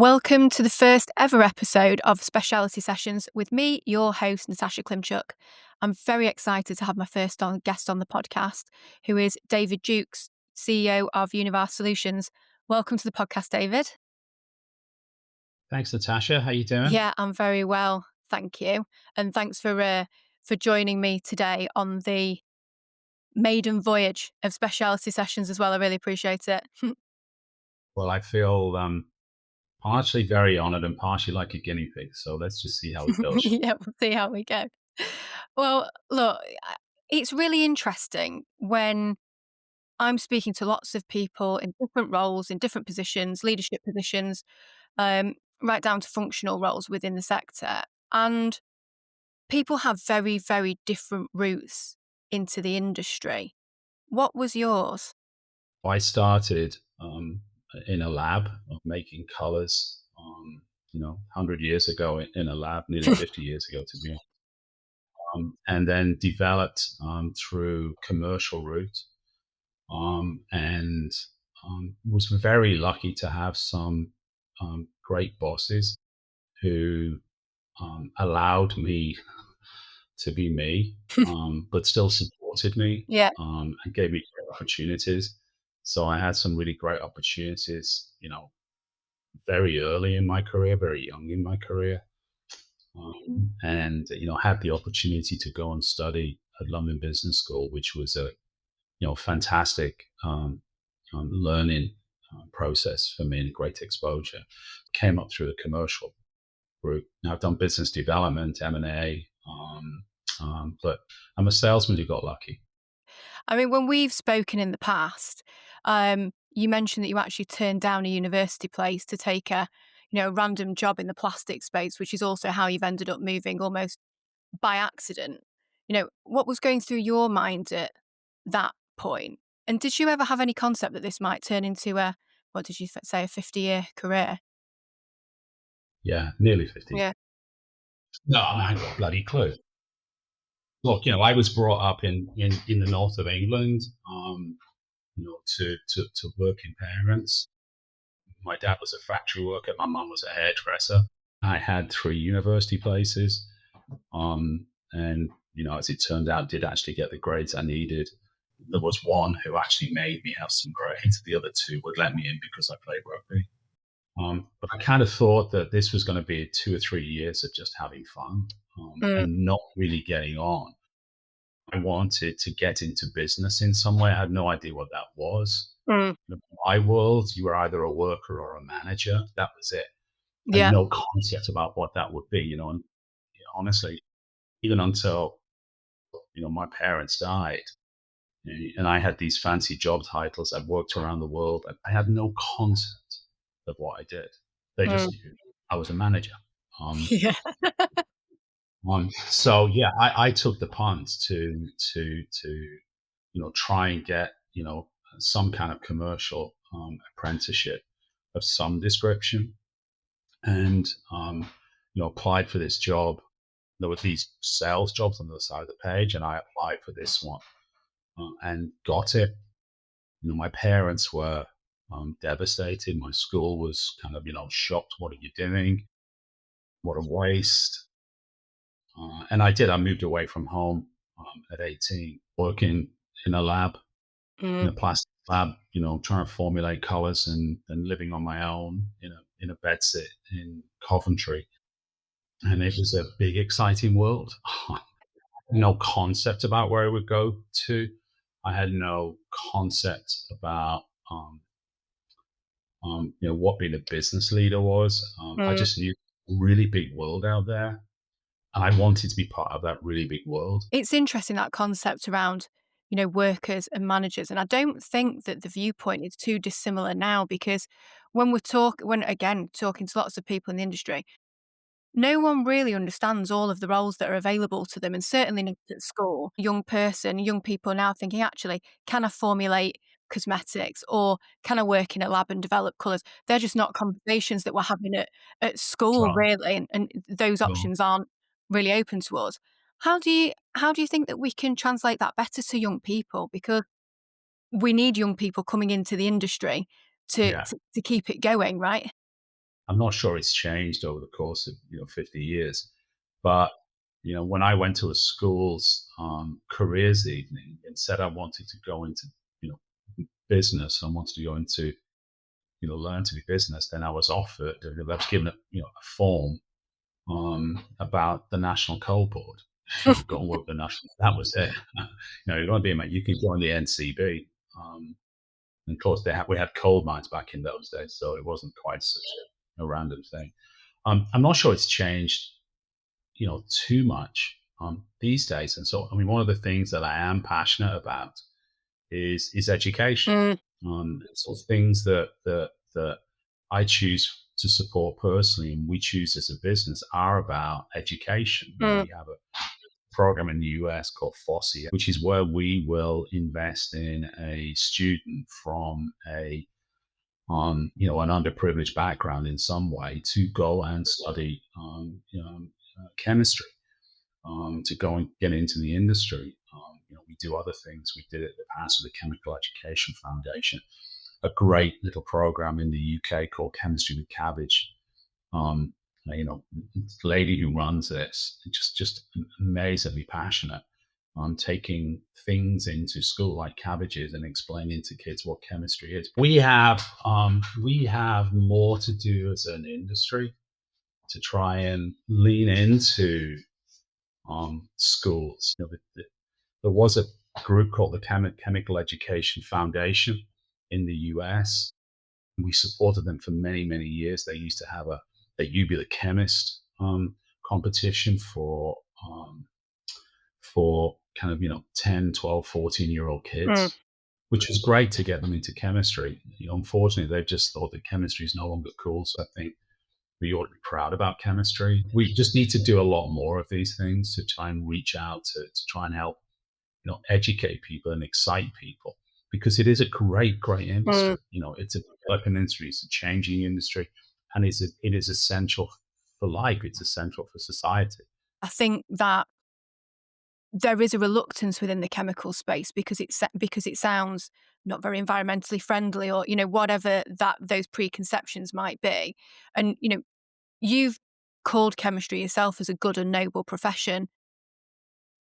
Welcome to the first ever episode of Speciality Sessions with me, your host, Natasha Klymczuk. I'm very excited to have my first guest on the podcast, who is David Jukes, CEO of Univar Solutions. Welcome to the podcast, David. Thanks, Natasha. How you doing? Yeah, I'm very well, thank you. And thanks for joining me today on the maiden voyage of Speciality Sessions as well. I really appreciate it. Well, I feel partially very honored and partially like a guinea pig. So let's just see how it goes. Yeah, we'll see how we go. Well, look, it's really interesting when I'm speaking to lots of people in different roles, in different positions, leadership positions, right down to functional roles within the sector. And people have very, very different routes into the industry. What was yours? I started in a lab of making colors, 100 years ago in a lab, nearly 50 years ago to be honest, and then developed through commercial route, and was very lucky to have some great bosses who allowed me to be me, but still supported me Yeah. and gave me great opportunities. So I had some really great opportunities, very early in my career, very young in my career, and had the opportunity to go and study at London Business School, which was a fantastic learning process for me and great exposure. Came up through the commercial route. Now I've done business development, M&A, but I'm a salesman who got lucky. I mean, when we've spoken in the past, you mentioned that you actually turned down a university place to take a random job in the plastic space, which is also how you've ended up moving almost by accident. What was going through your mind at that point? And did you ever have any concept that this might turn into what did you say, a 50-year career? Yeah, nearly 50. Yeah. No, I ain't got a bloody clue. Look, I was brought up in the north of England, to working parents. My dad was a factory worker. My mum was a hairdresser. I had 3 university places. And, as it turned out, did actually get the grades I needed. There was one who actually made me have some grades. The other two would let me in because I played rugby. But I kind of thought that this was going to be 2 or 3 years of just having fun Mm, and not really getting on. I wanted to get into business in some way. I had no idea what that was. mm, In my world, you were either a worker or a manager. That was it. I had yeah. no concept about what that would be, and honestly, even until my parents died, and I had these fancy job titles. I worked around the world. I had no concept of what I did. They just Mm. knew I was a manager. Um, Yeah. so yeah, I took the punt to try and get some kind of commercial apprenticeship of some description, and applied for this job. There were these sales jobs on the side of the page, and I applied for this one and got it. My parents were devastated. My school was kind of shocked. What are you doing? What a waste! And I did. I moved away from home at 18, working in a lab, in Mm. a plastic lab, trying to formulate colors and living on my own in a bedsit in Coventry. And it was a big, exciting world. No concept about where I would go to. I had no concept about what being a business leader was. I Mm. just knew a really big world out there, and I wanted to be part of that really big world. It's interesting, that concept around, workers and managers. And I don't think that the viewpoint is too dissimilar now because when again, talking to lots of people in the industry, no one really understands all of the roles that are available to them. And certainly not at school, young people are now thinking, actually, can I formulate cosmetics or can I work in a lab and develop colours? They're just not conversations that we're having at school, So, really. And those so options aren't really open to us. How do you think that we can translate that better to young people? Because we need young people coming into the industry to yeah, to, to keep it going, right? I'm not sure it's changed over the course of 50 years, but when I went to a school's careers evening and said I wanted to go into you know business, I wanted to go into learn to be business, then I was offered, I was given a form about the National Coal Board. Go and work with the national. That was it. You want to be a mate. You can join the NCB. And of course, we had coal mines back in those days, so it wasn't quite such a random thing. I'm not sure it's changed, too much these days. And so, I mean, one of the things that I am passionate about is education. Mm, So things that I choose to support personally, and we choose as a business, are about education. mm, We have a program in the US called FOSSI, which is where we will invest in a student from an underprivileged background in some way to go and study chemistry, to go and get into the industry. We do other things. We did it in the past with the Chemical Education Foundation, a great little program in the UK called Chemistry with Cabbage. Um, the lady who runs this, just amazingly passionate on taking things into school like cabbages and explaining to kids what chemistry is. We have more to do as an industry to try and lean into schools. There was a group called the Chemical Education Foundation in the US. We supported them for many, many years. They used to have a You Be the Chemist competition for kind of 10, 12, 14-year-old mm. kids, which was great to get them into chemistry. Unfortunately, they've just thought that chemistry is no longer cool. So I think we ought to be proud about chemistry. We just need to do a lot more of these things to try and reach out to try and help educate people and excite people, because it is a great, great Mm. industry. It's a developing industry, it's a changing industry, and it is essential for life. It's essential for society. I think that there is a reluctance within the chemical space because because it sounds not very environmentally friendly, or whatever that those preconceptions might be. And you've called chemistry yourself as a good and noble profession.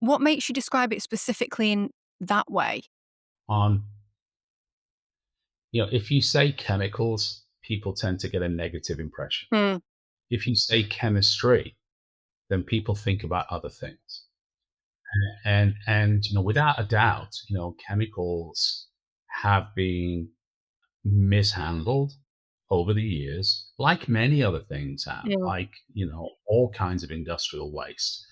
What makes you describe it specifically in that way? On If you say chemicals, people tend to get a negative impression. Mm, If you say chemistry, then people think about other things. And without a doubt, chemicals have been mishandled over the years, like many other things have, mm. like all kinds of industrial waste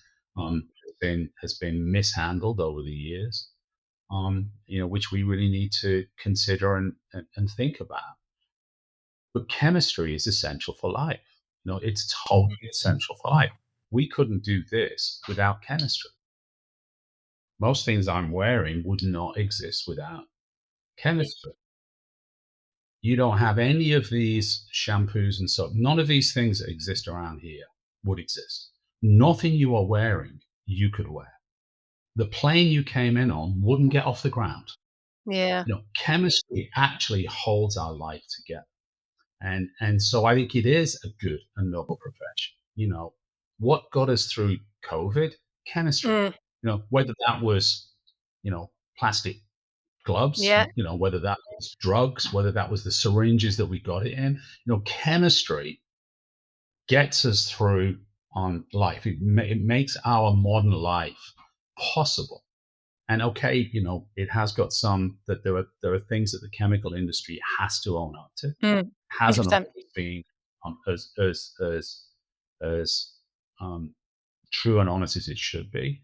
has been mishandled over the years, which we really need to consider and think about. But chemistry is essential for life. It's totally essential for life. We couldn't do this without chemistry. Most things I'm wearing would not exist without chemistry. You don't have any of these shampoos and soap. None of these things that exist around here would exist. Nothing you are wearing, you could wear. The plane you came in on wouldn't get off the ground. Yeah. Chemistry actually holds our life together. And so I think it is a good and noble profession. What got us through COVID? Chemistry. Mm, Whether that was, plastic gloves, yeah. whether that was drugs, whether that was the syringes that we got it in, chemistry gets us through on life. It makes our modern life possible. And okay, it has got some that there are things that the chemical industry has to own up to, Mm, hasn't 100%. always been as um, true and honest as it should be.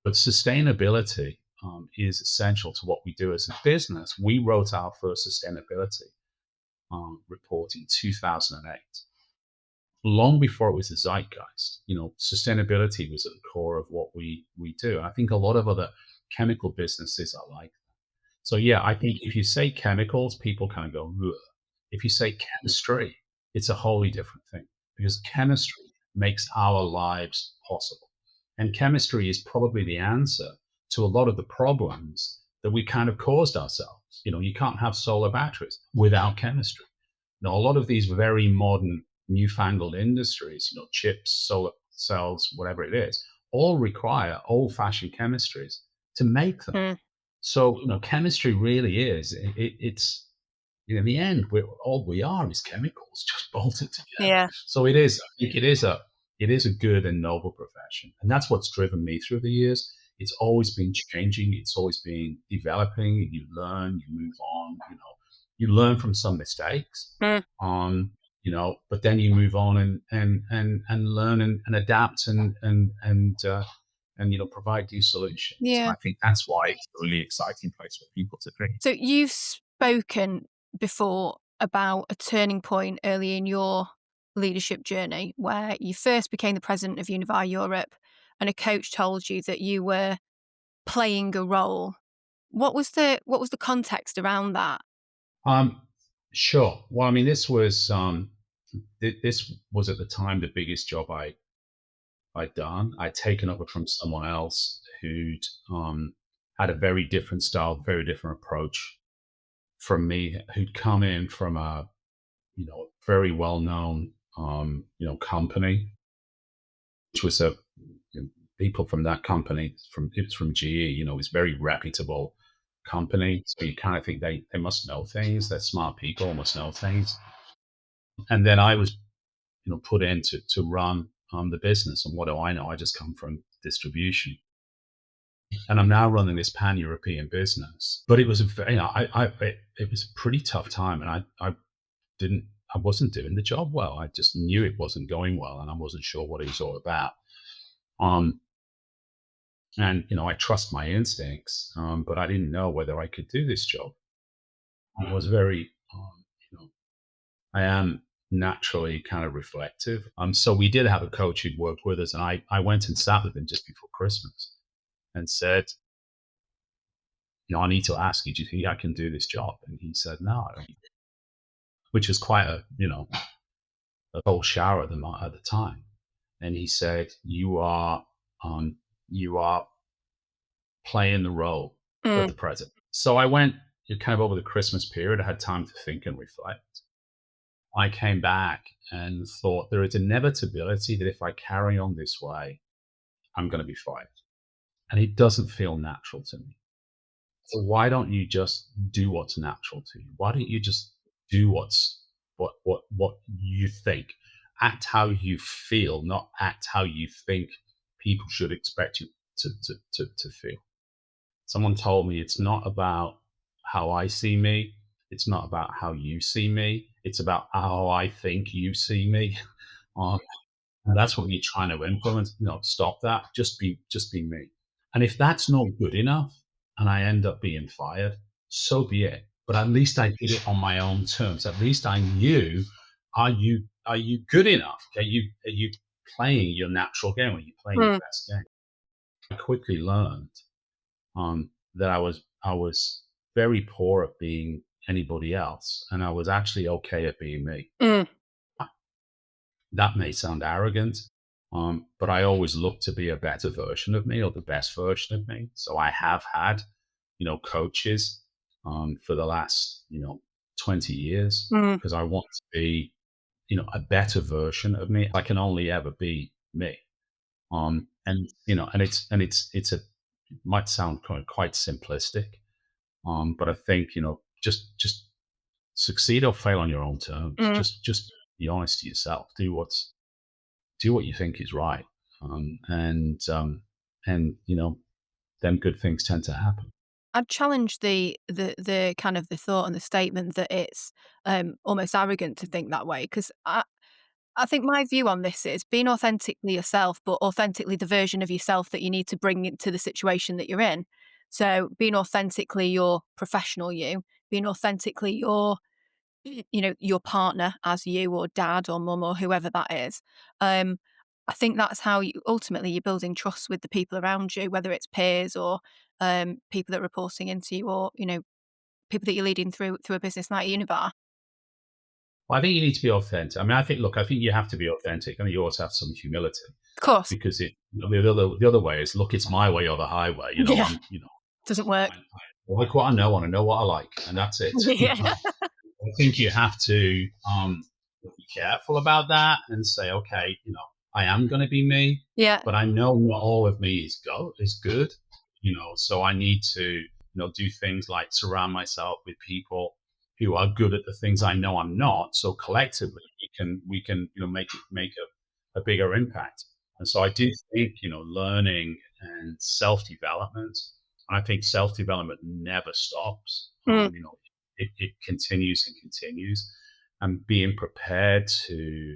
But sustainability is essential to what we do as a business. We wrote our first sustainability report in 2008, long before it was a zeitgeist. Sustainability was at the core of what we do. I think a lot of other chemical businesses are like. So yeah, I think if you say chemicals, people kind of go, ugh. If you say chemistry, it's a wholly different thing, because chemistry makes our lives possible. And chemistry is probably the answer to a lot of the problems that we kind of caused ourselves. You can't have solar batteries without chemistry. a lot of these very modern, newfangled industries, chips, solar cells, whatever it is, all require old-fashioned chemistries to make them. Mm. So, chemistry really is. It's in the end, all we are is chemicals just bolted together. Yeah. So it is. I think it is a good and noble profession, and that's what's driven me through the years. It's always been changing. It's always been developing. You learn, you move on. You learn from some mistakes, Mm. um, but then you move on and learn and adapt and provide new solutions. Yeah. And I think that's why it's a really exciting place for people to be. So you've spoken before about a turning point early in your leadership journey where you first became the president of Univar Europe and a coach told you that you were playing a role. What was the context around that? Um, sure. Well, I mean, this was at the time the biggest job I'd done. I'd taken over from someone else who'd had a very different style, very different approach from me, who'd come in from a very well known company, which was people from that company it's from GE. It's very reputable company. So you kind of think they must know things. They're smart people, must know things. And then I was put in to run the business. And what do I know? I just come from distribution, and I'm now running this pan European business. But it was it was a pretty tough time, and didn't I wasn't doing the job well. I just knew it wasn't going well, and I wasn't sure what it was all about. Um, and I trust my instincts, but I didn't know whether I could do this job. I was very, I am naturally kind of reflective. So we did have a coach who'd worked with us, and I went and sat with him just before Christmas and said, I need to ask you, do you think I can do this job? And he said, no, which was quite a cold shower at the time. And he said, you are playing the role of Mm. the president. So I went kind of over the Christmas period. I had time to think and reflect. I came back and thought there is inevitability that if I carry on this way, I'm going to be fired. And it doesn't feel natural to me. So why don't you just do what's natural to you? Why don't you just do what you think? Act how you feel, not act how you think people should expect you to feel. Someone told me it's not about how I see me. It's not about how you see me. It's about how I think you see me. Uh, and that's what you're trying to influence. No, stop that. Just be me. And if that's not good enough, and I end up being fired, so be it. But at least I did it on my own terms. At least I knew, are you good enough? Are you playing your natural game? Are you playing your Mm. best game? I quickly learned that I was very poor at being anybody else, and I was actually okay at being me. Mm. That may sound arrogant, but I always look to be a better version of me or the best version of me. So I have had, coaches for the last 20 years Mm. because I want to be a better version of me. I can only ever be me. And it might sound quite simplistic, but I think just succeed or fail on your own terms. Mm. Just be honest to yourself. Do what you think is right, and then good things tend to happen. I'd challenge the kind of the thought and the statement that it's, almost arrogant to think that way, 'cause I think my view on this is being authentically yourself, but authentically the version of yourself that you need to bring into the situation that you're in. So being authentically your professional you, being authentically your partner as you or dad or mum or whoever that is. Um, I think that's how you ultimately you're building trust with the people around you, whether it's peers or people that are reporting into you or, people that you're leading through a business like Univar. Well, I think you need to be authentic. I mean, I think you have to be authentic, and you also have some humility Of course. because the other way is, look, it's my way or the highway. Yeah. I'm Doesn't work. I like what I know, and I know what I like, and that's it. Yeah. I think you have to be careful about that and say, okay, I am going to be me, Yeah. but I know not all of me is good. So I need to do things like surround myself with people who are good at the things I know I'm not. So collectively, we can make a bigger impact. And so I do think learning and self development. I think self development never stops. Mm, It continues and continues, and being prepared to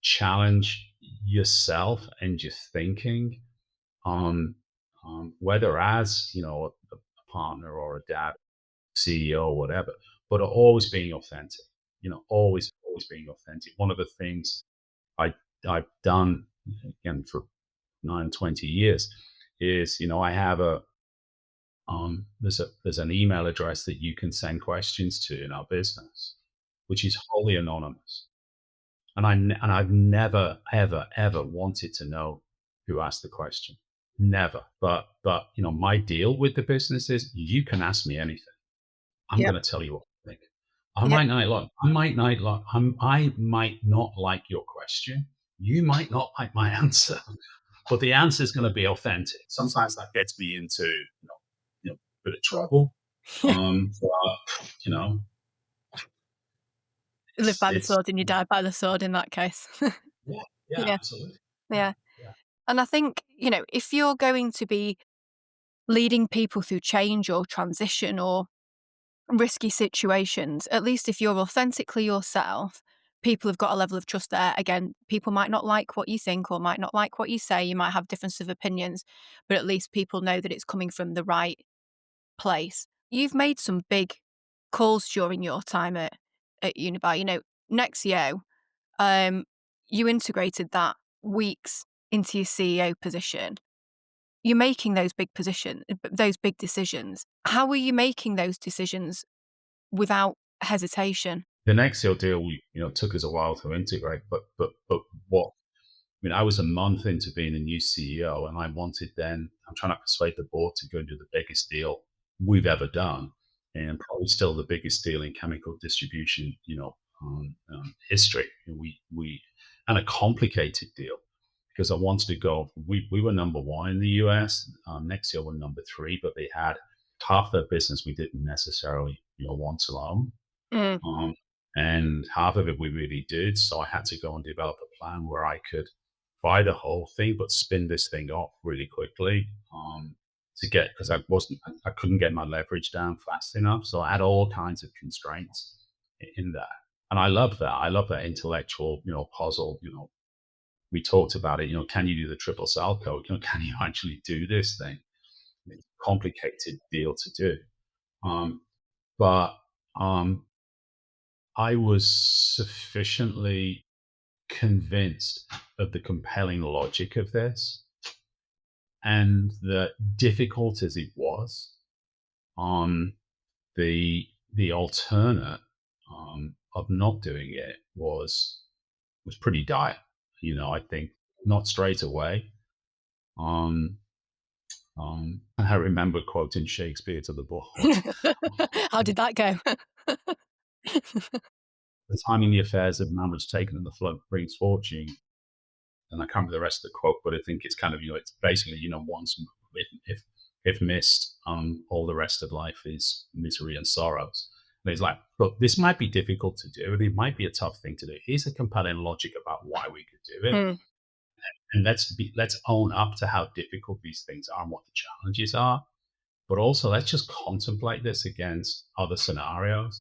challenge yourself and your thinking on whether as a partner or a dad, CEO, or whatever, but always being authentic. Always being authentic. One of the things I I've done again for 9, 20 years is I have there's an email address that you can send questions to in our business, which is wholly anonymous. And I've never, ever, ever wanted to know who asked the question. Never. But my deal with the business is you can ask me anything. I'm yeah. going to tell you what I think. Yeah. I might not like your question. You might not like my answer, but the answer is going to be authentic. Sometimes that gets me into a bit of trouble. But You live it's by the it's sword and you die by the sword in that case. yeah, yeah, Yeah. absolutely. Yeah, Yeah. yeah. And I think, if you're going to be leading people through change or transition or risky situations, at least if you're authentically yourself, people have got a level of trust there. Again, people might not like what you think or might not like what you say. You might have difference of opinions, but at least people know that it's coming from the right place. You've made some big calls during your time at Univar. Nexio, um, you integrated that weeks into your CEO position. You're making those big decisions. How are you making those decisions without hesitation? The Nexiel deal, took us a while to integrate, but what I mean, I was a month into being a new CEO, and I wanted then. I'm trying to persuade the board to go and do the biggest deal we've ever done, and probably still the biggest deal in chemical distribution, history. We and a complicated deal because I wanted to go. We were number one in the US. Next year were number three, but they had half their business we didn't necessarily want to own, Mm. um, and half of it we really did. So I had to go and develop a plan where I could buy the whole thing, but spin this thing off really quickly. To get because I couldn't get my leverage down fast enough, so I had all kinds of constraints in that, and I love that. I love that intellectual, puzzle. We talked about it. Can you do the triple cell code? Can you actually do this thing? It's a complicated deal to do, um, but um, I was sufficiently convinced of the compelling logic of this, and that difficult as it was, um, the alternate of not doing it was pretty dire. I think not straight away. Um, I remember quoting Shakespeare to the board. How did that go? The timing the affairs of man was taken and the flood brings fortune. And I can't remember the rest of the quote, but I think it's kind of, it's basically, once if missed, all the rest of life is misery and sorrows. And he's like, look, this might be difficult to do, and it might be a tough thing to do. Here's a compelling logic about why we could do it, Mm. and let's own up to how difficult these things are and what the challenges are. But also, let's just contemplate this against other scenarios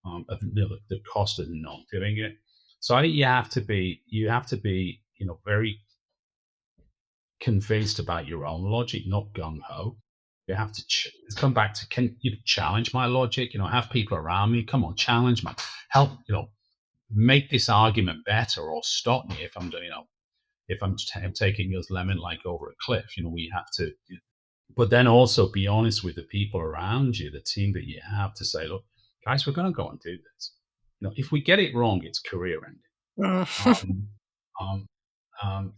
of the cost of not doing it. So I think you have to be very convinced about your own logic, not gung ho. You have to come back to, can you challenge my logic? Have people around me. Come on, challenge my help. Make this argument better or stop me if I'm doing. If I'm taking this lemon like over a cliff. We have to. But then also be honest with the people around you, the team that you have, to say, look, guys, we're going to go and do this. If we get it wrong, it's career ending. Mm. Um, um, um,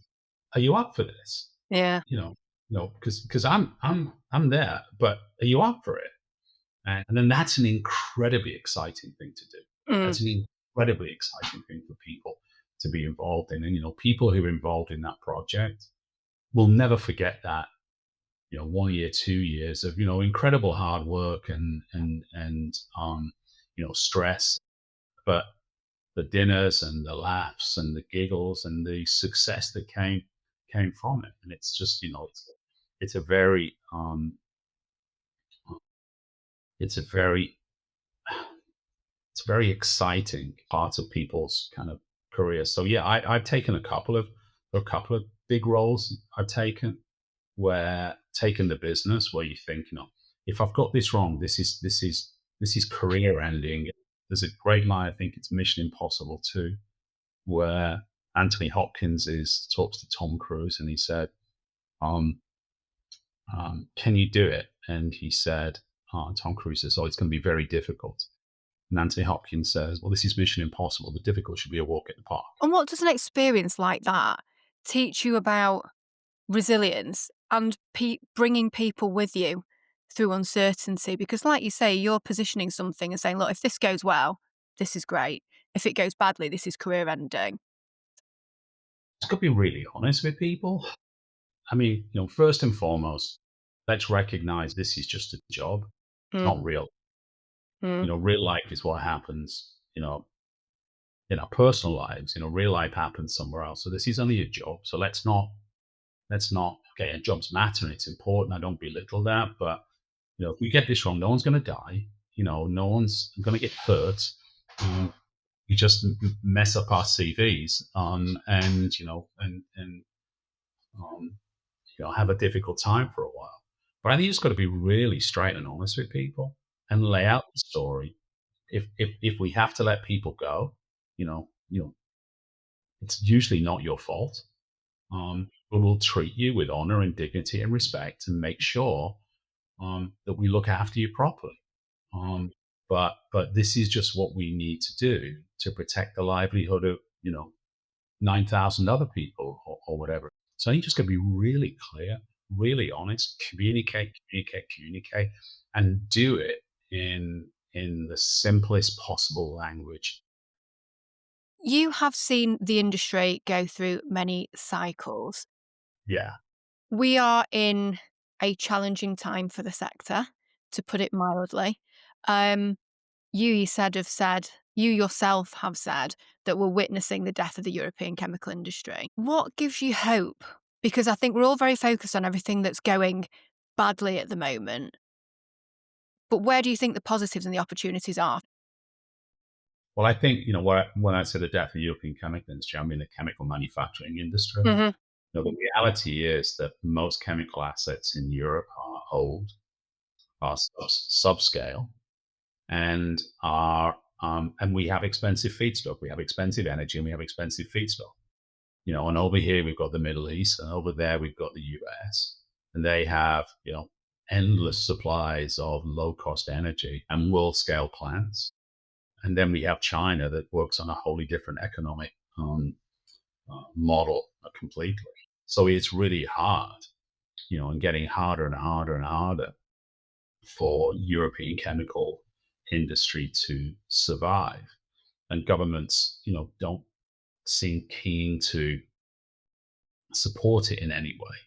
are you up for this? Yeah. Because I'm there, but are you up for it? And then that's an incredibly exciting thing to do. Mm. That's an incredibly exciting thing for people to be involved in. And, people who are involved in that project will never forget that, 1 year, 2 years of, incredible hard work and stress. But the dinners and the laughs and the giggles and the success that came from it. And it's just, it's a very, it's a very it's very exciting part of people's kind of career. So yeah, I've taken a couple of big roles I've taken the business where you think, if I've got this wrong, this is career ending. There's a great line, I think it's Mission Impossible 2, where Anthony Hopkins is talks to Tom Cruise and he said, um, "Can you do it?" And he said, Tom Cruise says, "Oh, it's going to be very difficult." And Anthony Hopkins says, "Well, this is Mission Impossible. The difficult should be a walk in the park." And what does an experience like that teach you about resilience and bringing people with you through uncertainty? Because, like you say, you're positioning something and saying, look, if this goes well, this is great. If it goes badly, this is career ending. It's got to be really honest with people. I mean, first and foremost, let's recognize this is just a job. It's Mm, not real. mm. Real life is what happens, in our personal lives. Real life happens somewhere else. So this is only a job. So let's not, okay, a jobs matter and it's important. I don't belittle that. But, if we get this wrong, no one's going to die. No one's going to get hurt. Um, we just mess up our CVs, um, have a difficult time for a while. But I think you just got to be really straight and honest with people and lay out the story. If we have to let people go, it's usually not your fault. But we'll treat you with honor and dignity and respect and make sure that we look after you properly. Um, but this is just what we need to do to protect the livelihood of 9,000 other people or whatever. So you just got to be really clear, really honest, communicate, communicate, communicate, and do it in the simplest possible language. You have seen the industry go through many cycles. Yeah. We are in a challenging time for the sector, to put it mildly. Um, you said have said you yourself have said that we're witnessing the death of the European chemical industry. What gives you hope? Because I think we're all very focused on everything that's going badly at the moment. But where do you think the positives and the opportunities are? Well, I think, when I say the death of the European chemical industry, I mean the chemical manufacturing industry. Mhm. The reality is that most chemical assets in Europe are old, are subscale, and we have expensive feedstock. We have expensive energy, and we have expensive feedstock. And over here we've got the Middle East, and over there we've got the US, and they have endless supplies of low cost energy and world scale plants. And then we have China that works on a wholly different economic model completely. So it's really hard, and getting harder and harder and harder for European chemical industry to survive. And governments, don't seem keen to support it in any way.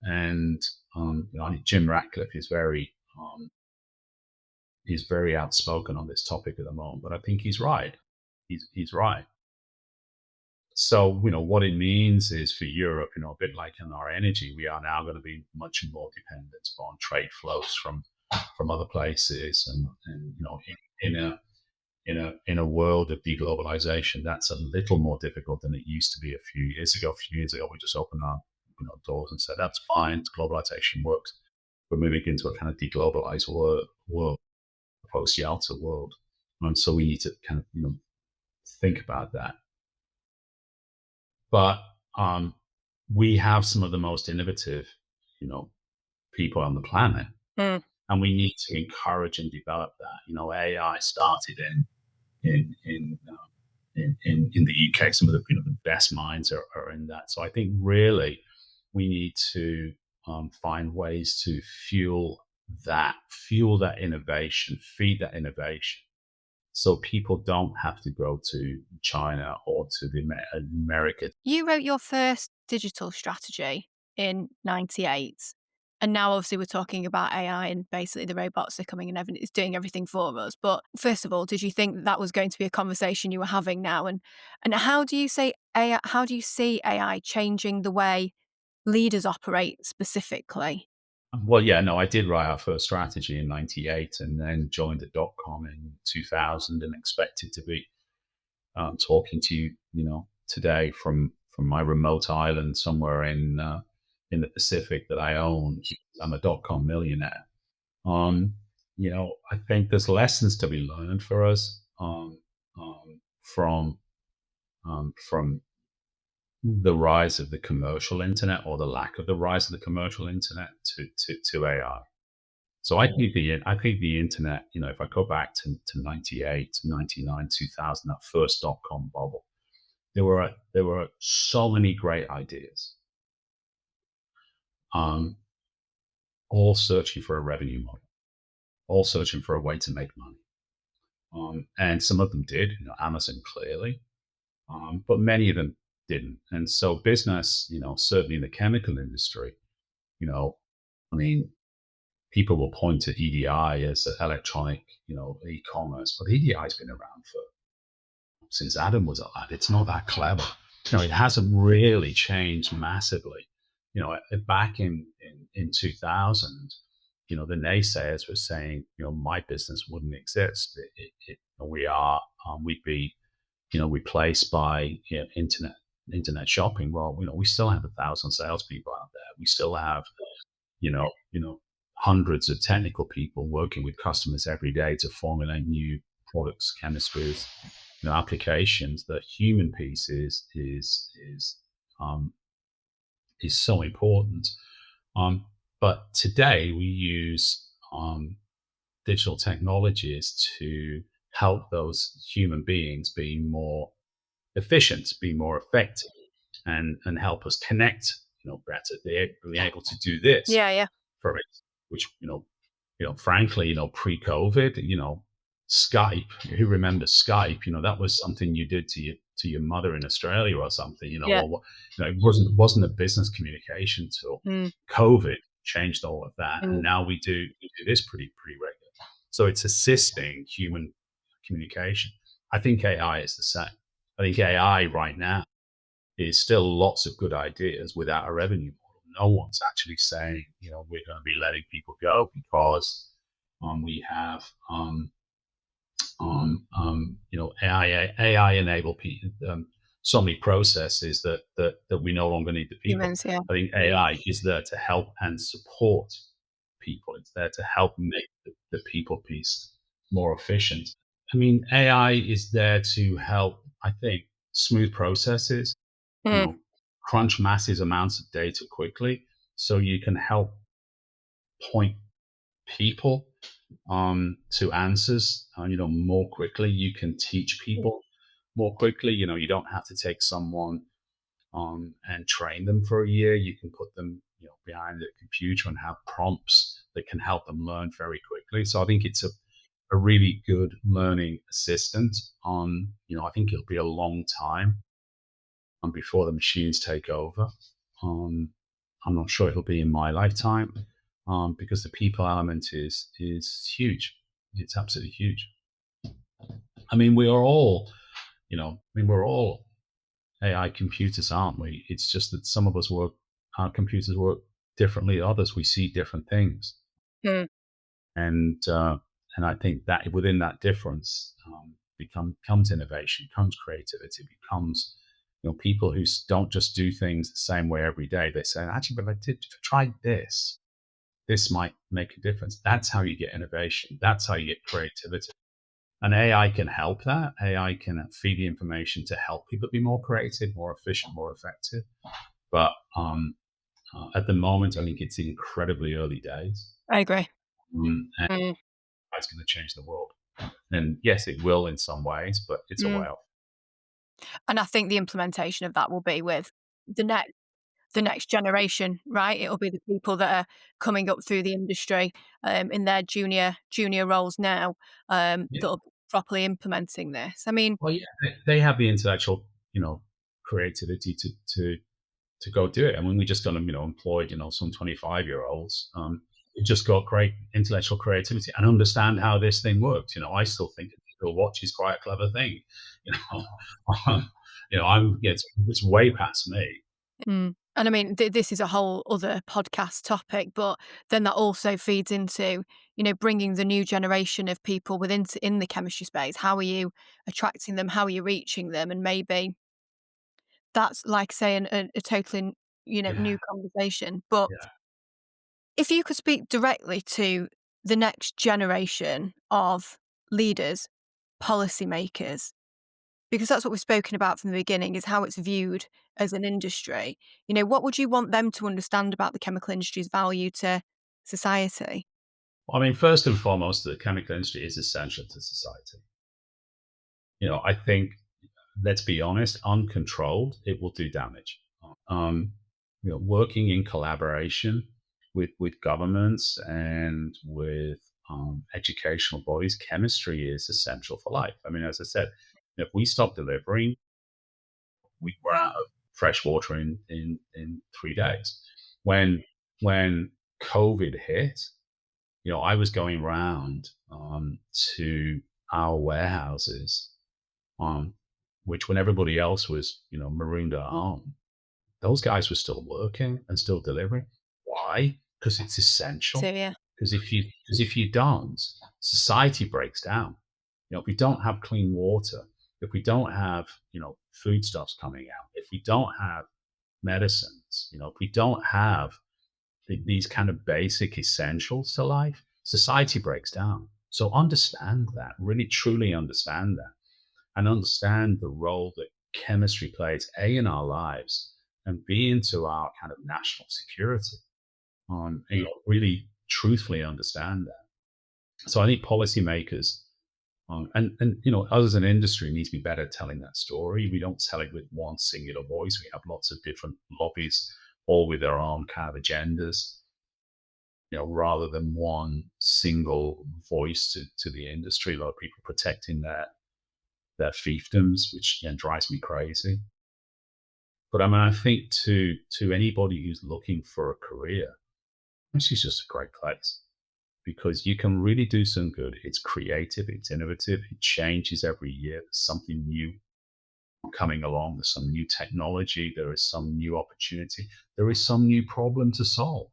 And I think Jim Ratcliffe is very outspoken on this topic at the moment, but I think he's right. He's right. So, what it means is for Europe, a bit like in our energy, we are now going to be much more dependent on trade flows from other places, and in a world of deglobalization, that's a little more difficult than it used to be a few years ago. A few years ago, we just opened our doors and said that's fine, globalization works. We're moving into a kind of deglobalized world, post Yalta world, and so we need to kind of think about that. But we have some of the most innovative, you know, people on the planet, Mm. and we need to encourage and develop that. AI started in the UK. Some of the best minds are in that. So I think really we need to find ways to fuel that fuel that innovation, feed that innovation, so people don't have to go to China or to the America. You wrote your first digital strategy in '98, and now obviously we're talking about AI and basically the robots are coming and it's doing everything for us. But first of all, did you think that was going to be a conversation you were having now? And how do you say AI, how do you see AI changing the way leaders operate specifically? Well, yeah, no, I did write our first strategy in '98, and then joined the dot com in 2000, and expected to be talking to you, today from my remote island somewhere in the Pacific that I own. I'm a dot com millionaire. Um, I think there's lessons to be learned for us from the rise of the commercial internet, or the lack of the rise of the commercial internet, to AI. So I think the internet, if I go back to 98, 99, 2000, that first dot com bubble, there were so many great ideas, um, all searching for a revenue model, all searching for a way to make money. And some of them did, Amazon clearly, but many of them didn't. And so business, certainly in the chemical industry, you know, I mean, people will point to EDI as electronic, e-commerce, but EDI has been around for since Adam was alive. It's not that clever. It hasn't really changed massively. Back in 2000, the naysayers were saying, my business wouldn't exist. We'd be, replaced by, internet shopping. Well, we still have 1,000 salespeople out there. We still have, hundreds of technical people working with customers every day to formulate new products, chemistries, applications. The human piece um, is so important. Um, but today we use digital technologies to help those human beings be more efficient, be more effective, and help us connect, better. Be able to do this Yeah, yeah. for it, which frankly, pre-COVID, Skype. Who remembers Skype? That was something you did to your mother in Australia or something. Yeah. It wasn't a business communication tool. Mm, COVID changed all of that, and mm, now we do this pretty regular. So it's assisting human communication. I think AI is the same. I think AI right now is still lots of good ideas without a revenue model. No one's actually saying, we're going to be letting people go because we have, AI enable so many processes that we no longer need the people. humans, yeah. I think AI is there to help and support people. It's there to help make the people piece more efficient. I mean, AI is there to help, I think, smooth processes, you Mm, know, crunch massive amounts of data quickly, so you can help point people to answers, more quickly. You can teach people more quickly. You don't have to take someone and train them for a year. You can put them, behind the computer and have prompts that can help them learn very quickly. So I think it's a really good learning assistant. I think it'll be a long time before the machines take over. Um, I'm not sure it'll be in my lifetime, because the people element is huge. It's absolutely huge. I mean, we are all, we're all AI computers, aren't we? It's just that some of us work, our computers work differently. Others, we see different things, mm. and and I think that within that difference, comes innovation, comes creativity, becomes, people who don't just do things the same way every day. They say, actually, but if I tried this, this might make a difference. That's how you get innovation. That's how you get creativity. And AI can help that. AI can feed the information to help people be more creative, more efficient, more effective. But at the moment, I think it's incredibly early days, I agree. and Mm, it's going to change the world. And yes, it will in some ways, but it's a mm. way off. And I think the implementation of that will be with the next. the next generation, right? It'll be the people that are coming up through the industry, in their junior roles now, Yeah. that'll be properly implementing this. I mean, Well, yeah, they have the intellectual, creativity to go do it. And when we just got them, employed, some 25-year-olds, who just got great intellectual creativity and understand how this thing works. I still think a digital watch is quite a clever thing. You know, um, it's way past me. and I mean, this is a whole other podcast topic, but then that also feeds into, bringing the new generation of people in the chemistry space. How are you attracting them? How are you reaching them? And maybe that's like saying a totally, Yeah, new conversation. But yeah. if you could speak directly to the next generation of leaders, policymakers, because that's what we've spoken about from the beginning, is how it's viewed as an industry. What would you want them to understand about the chemical industry's value to society? Well, I mean, first and foremost, the chemical industry is essential to society. I think, let's be honest, uncontrolled, it will do damage. Working in collaboration with governments and with educational bodies, chemistry is essential for life. I mean, as I said, if we stop delivering, we run out of fresh water in 3 days. When COVID hit, I was going around to our warehouses, um, which when everybody else was, marooned at home, those guys were still working and still delivering. Why? Because it's So essential. yeah. Because if you don't, society breaks down. If we don't have clean water, if we don't have, foodstuffs coming out, if we don't have medicines, if we don't have these kind of basic essentials to life, society breaks down. So understand that, really truly understand that, and understand the role that chemistry plays, A, in our lives, and B, into our kind of national security. Really truthfully understand that. So I think policymakers, us as an industry need to be better at telling that story. We don't tell it with one singular voice. We have lots of different lobbies, all with their own kind of agendas, rather than one single voice to the industry. A lot of people protecting their fiefdoms, which drives me crazy. But I mean, I think to anybody who's looking for a career, this is just a great place because you can really do some good. It's creative, it's innovative, it changes every year. There's something new coming along. There's some new technology. There is some new opportunity. There is some new problem to solve.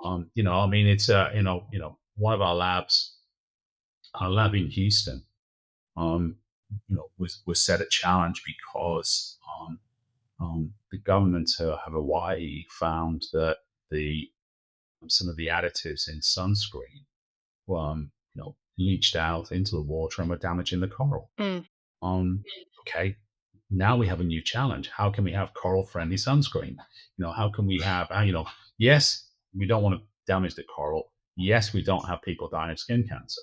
I mean, it's one of our lab in Houston, was set a challenge because the government of Hawaii found that the some of the additives in sunscreen leached out into the water and were damaging the coral. Mm. Um, okay, now we have a new challenge. How can we have coral-friendly sunscreen? How can we have, yes, we don't want to damage the coral. Yes, we don't have people dying of skin cancer.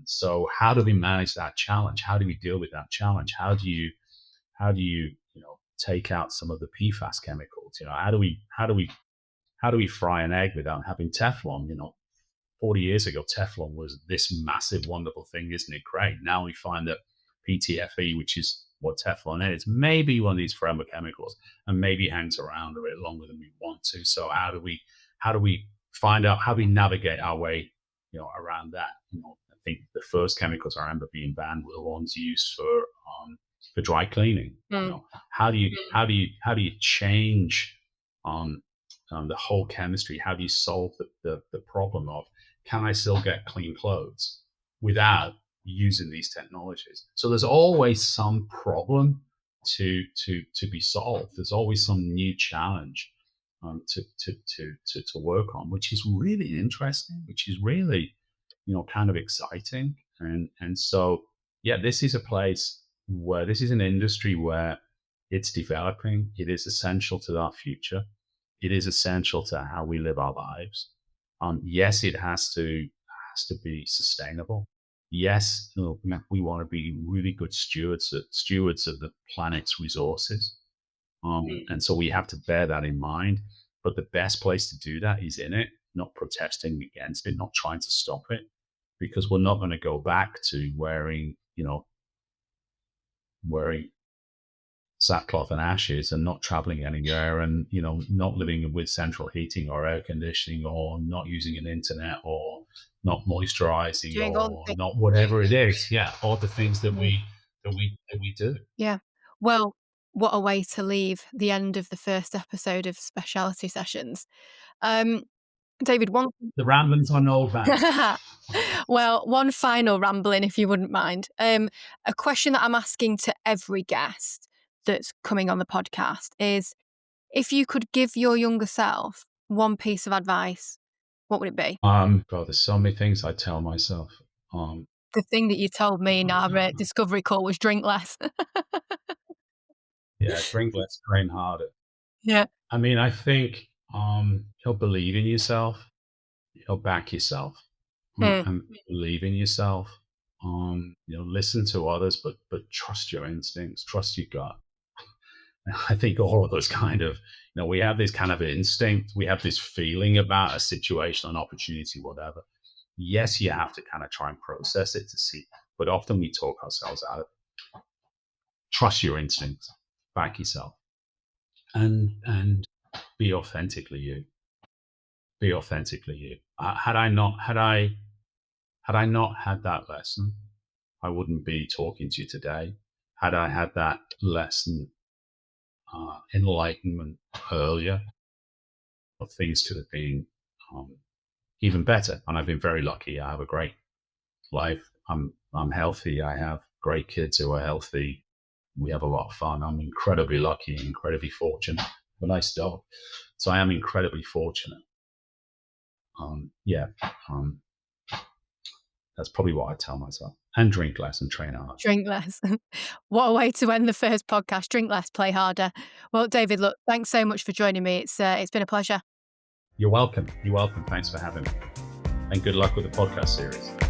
So how do we manage that challenge? How do we deal with that challenge? How do you take out some of the PFAS chemicals? How do we fry an egg without having Teflon? 40 years ago, Teflon was this massive, wonderful thing. Isn't it great? Now we find that PTFE, which is what Teflon is, maybe one of these forever chemicals and maybe hangs around a bit longer than we want to. So how do we find out, how do we navigate our way, around that? I think the first chemicals I remember being banned were the ones used for dry cleaning. You Mm. know, how do you change um, the whole chemistry? How do you solve the problem of, can I still get clean clothes without using these technologies? So there's always some problem to be solved. There's always some new challenge to work on, which is really interesting, which is really kind of exciting. And so yeah, this is a place where this is an industry where it's developing. It is essential to our future. It is essential to how we live our lives. Yes, it has to be sustainable. Yes, we want to be really good stewards of the planet's resources. And so we have to bear that in mind. But the best place to do that is in it, not protesting against it, not trying to stop it, because we're not going to go back to wearing sackcloth and ashes and not traveling anywhere, and not living with central heating or air conditioning, or not using an internet, or not moisturizing, Doing all the or things. not whatever it is. Yeah, all the things that Mm. we do. Yeah. Well, what a way to leave the end of the first episode of Speciality Sessions. Um, David, one The ramblings on old man. well, one final rambling, if you wouldn't mind. A question that I'm asking to every guest that's coming on the podcast is, if you could give your younger self one piece of advice, what would it be? God, there's so many things I tell myself. Um, The thing that you told me in our discovery call was drink less. yeah, drink less, train harder. Yeah. I mean, I think you'll believe in yourself, you'll back yourself, Hmm. and believe in yourself. Listen to others, but trust your instincts, trust your gut. I think all of us kind of, we have this kind of instinct, we have this feeling about a situation, an opportunity, whatever. Yes, you have to kind of try and process it to see, but often we talk ourselves out of it. Trust your instincts, back yourself, and be authentically you. Be authentically you. Had I not had that lesson, I wouldn't be talking to you today. Had I had that lesson, enlightenment earlier, things could have been even better. And I've been very lucky. I have a great life. I'm healthy. I have great kids who are healthy. We have a lot of fun. I'm incredibly lucky, incredibly fortunate. A nice dog. So I am incredibly fortunate. Yeah. Um, that's probably what I tell myself. And drink less and train hard. Drink less. What a way to end the first podcast. Drink less, play harder. Well, David, look, thanks so much for joining me. It's been a pleasure. You're welcome. You're welcome. Thanks for having me. And good luck with the podcast series.